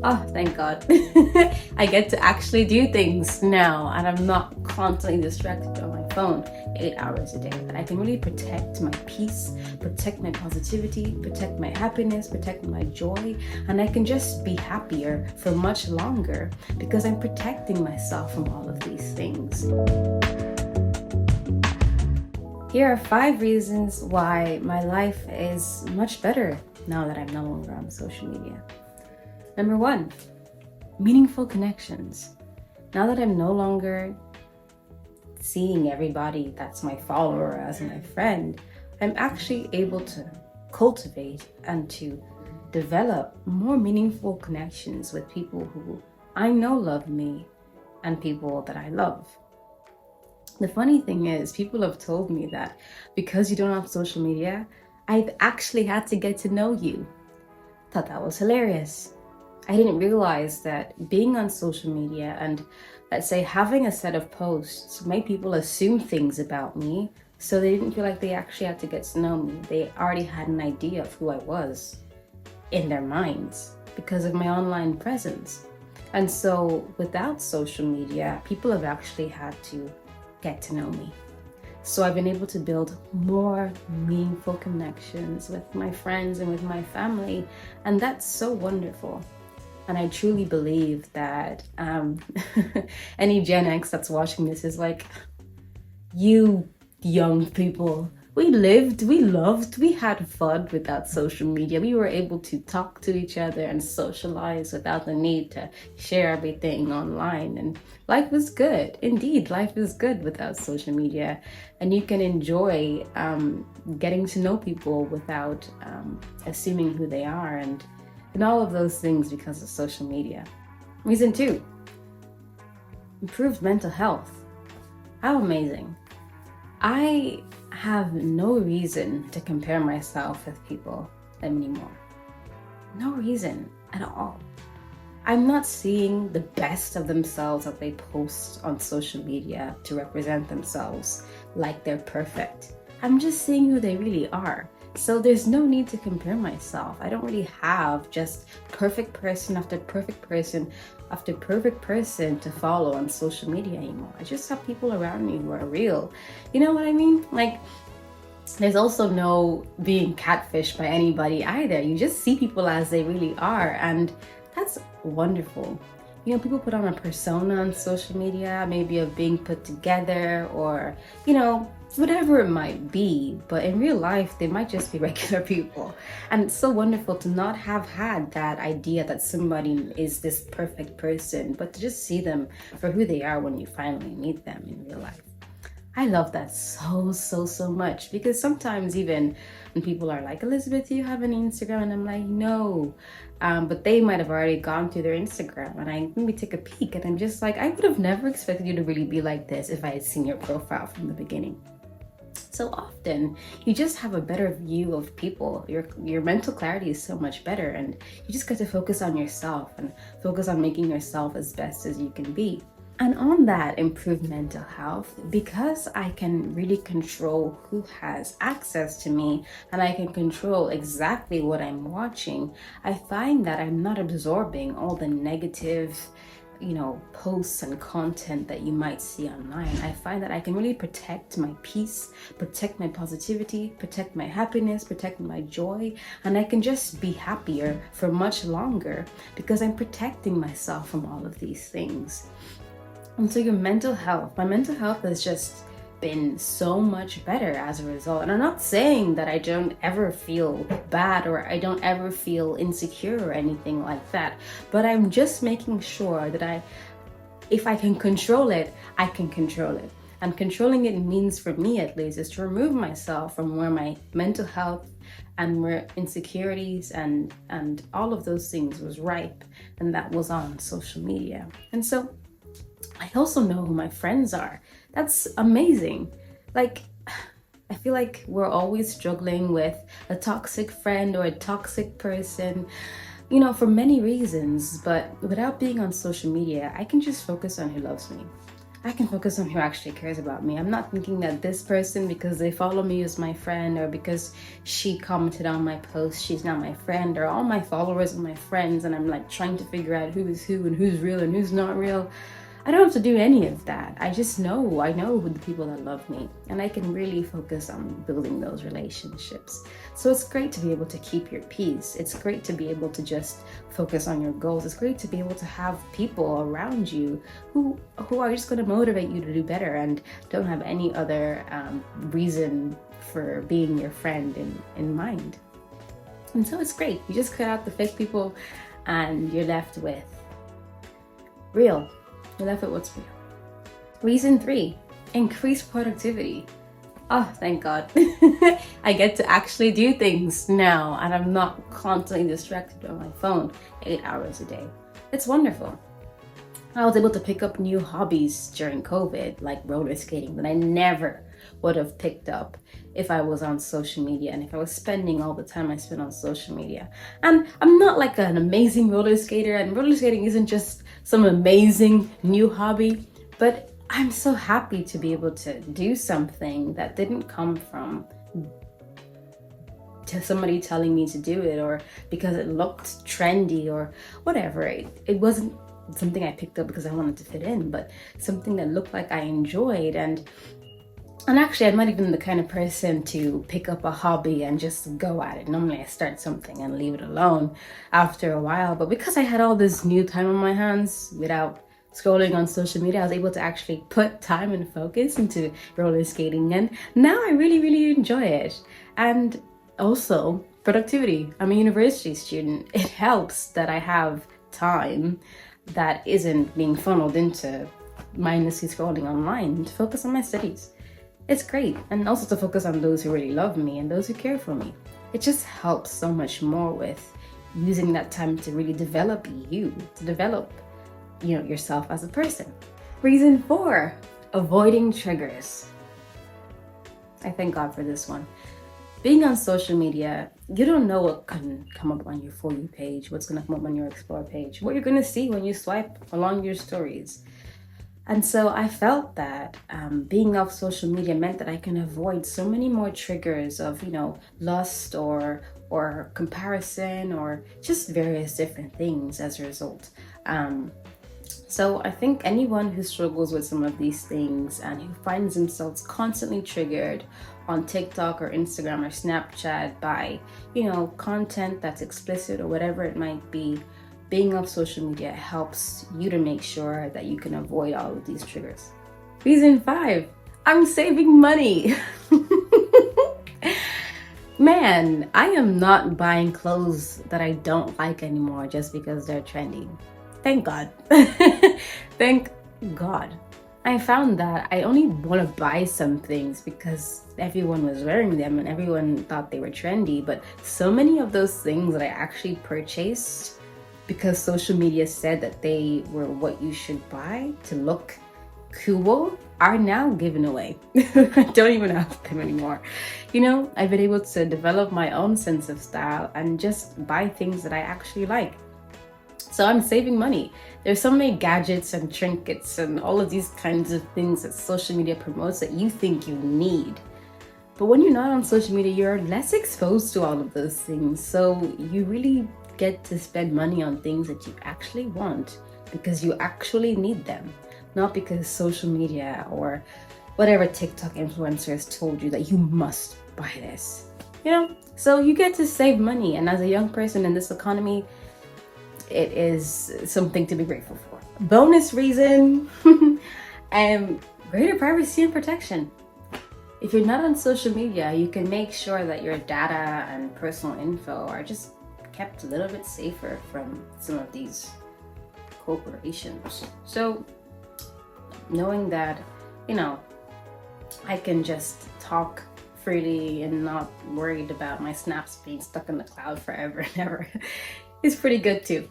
Oh, thank God. I get to actually do things now, and I'm not constantly distracted on my phone 8 hours a day. That I can really protect my peace, protect my positivity, protect my happiness, protect my joy, and I can just be happier for much longer because I'm protecting myself from all of these things. Here are 5 reasons why my life is much better now that I'm no longer on social media. Number 1, meaningful connections. Now that I'm no longer seeing everybody that's my follower as my friend, I'm actually able to cultivate and to develop more meaningful connections with people who I know love me and people that I love. The funny thing is, people have told me that because you don't have social media, I've actually had to get to know you. Thought that was hilarious. I didn't realize that being on social media and, let's say, having a set of posts made people assume things about me, so they didn't feel like they actually had to get to know me. They already had an idea of who I was in their minds because of my online presence. And so without social media, people have actually had to get to know me. So I've been able to build more meaningful connections with my friends and with my family, and that's so wonderful. And I truly believe that any Gen X that's watching this is like, you young people, we lived, we loved, we had fun without social media. We were able to talk to each other and socialize without the need to share everything online. And life was good. Indeed, life is good without social media. And you can enjoy getting to know people without assuming who they are and all of those things because of social media. Reason 2, improved mental health. How amazing. I have no reason to compare myself with people anymore. No reason at all. I'm not seeing the best of themselves that they post on social media to represent themselves like they're perfect. I'm just seeing who they really are. So there's no need to compare myself. I don't really have just perfect person after perfect person after perfect person to follow on social media anymore. I just have people around me who are real. You know what I mean? Like, there's also no being catfished by anybody either. You just see people as they really are, and that's wonderful. You know, people put on a persona on social media, maybe of being put together or, you know, whatever it might be, but in real life they might just be regular people. And it's so wonderful to not have had that idea that somebody is this perfect person, but to just see them for who they are when you finally meet them in real life. I love that so much, because sometimes even when people are like, Elizabeth, do you have an Instagram? And I'm like, no, but they might have already gone through their Instagram, and I maybe take a peek, and I'm just like, I would have never expected you to really be like this if I had seen your profile from the beginning. So often you just have a better view of people. Your mental clarity is so much better, and you just get to focus on yourself and focus on making yourself as best as you can be. And on that improved mental health, because I can really control who has access to me and I can control exactly what I'm watching, I find that I'm not absorbing all the negative, posts and content that you might see online. I find that I can really protect my peace, protect my positivity, protect my happiness, protect my joy, and I can just be happier for much longer because I'm protecting myself from all of these things. And so my mental health has just been so much better as a result. And I'm not saying that I don't ever feel bad or I don't ever feel insecure or anything like that, but I'm just making sure that if I can control it, I can control it. And controlling it means, for me at least, is to remove myself from where my mental health and where insecurities and all of those things was ripe, and that was on social media. And so I also know who my friends are. That's amazing. Like, I feel like we're always struggling with a toxic friend or a toxic person, for many reasons. But without being on social media, I can just focus on who loves me. I can focus on who actually cares about me. I'm not thinking that this person, because they follow me, is my friend, or because she commented on my post, she's not my friend, or all my followers are my friends, and I'm like trying to figure out who is who and who's real and who's not real. I don't have to do any of that. I know who the people that love me, and I can really focus on building those relationships. So it's great to be able to keep your peace. It's great to be able to just focus on your goals. It's great to be able to have people around you who are just going to motivate you to do better and don't have any other reason for being your friend in mind. And so it's great. You just cut out the fake people and you're left with real. You're left with what's real. Reason 3, increase productivity. Oh, thank God. I get to actually do things now, and I'm not constantly distracted by my phone 8 hours a day. It's wonderful. I was able to pick up new hobbies during COVID, like roller skating, that I never would have picked up if I was on social media and if I was spending all the time I spent on social media. And I'm not like an amazing roller skater, and roller skating isn't just some amazing new hobby, but I'm so happy to be able to do something that didn't come from to somebody telling me to do it, or because it looked trendy or whatever. It wasn't something I picked up because I wanted to fit in, but something that looked like I enjoyed. And actually, I'm not even the kind of person to pick up a hobby and just go at it. Normally I start something and leave it alone after a while, but because I had all this new time on my hands without scrolling on social media, I was able to actually put time and focus into roller skating, and now I really, really enjoy it. And also productivity. I'm a university student. It helps that I have time that isn't being funneled into mindlessly scrolling online to focus on my studies. It's great. And also to focus on those who really love me and those who care for me. It just helps so much more with using that time to really develop you, to develop, yourself as a person. Reason 4, avoiding triggers. I thank God for this one. Being on social media, you don't know what can come up on your For You page, what's going to come up on your Explore page, what you're going to see when you swipe along your stories. And so I felt that being off social media meant that I can avoid so many more triggers of, lust or comparison or just various different things as a result. So I think anyone who struggles with some of these things and who finds themselves constantly triggered on TikTok or Instagram or Snapchat by, content that's explicit or whatever it might be, being off social media helps you to make sure that you can avoid all of these triggers. Reason 5, I'm saving money. Man, I am not buying clothes that I don't like anymore just because they're trendy. Thank God. Thank God. I found that I only want to buy some things because everyone was wearing them and everyone thought they were trendy. But so many of those things that I actually purchased because social media said that they were what you should buy to look cool are now given away. I don't even have them anymore. I've been able to develop my own sense of style and just buy things that I actually like. So I'm saving money. There's so many gadgets and trinkets and all of these kinds of things that social media promotes that you think you need. But when you're not on social media, you're less exposed to all of those things. So you really get to spend money on things that you actually want because you actually need them, not because social media or whatever TikTok influencers told you that you must buy this. So you get to save money. And as a young person in this economy, it is something to be grateful for. Bonus reason, greater privacy and protection. If you're not on social media, you can make sure that your data and personal info are just kept a little bit safer from some of these corporations. So knowing that, I can just talk freely and not worried about my snaps being stuck in the cloud forever and ever is pretty good too.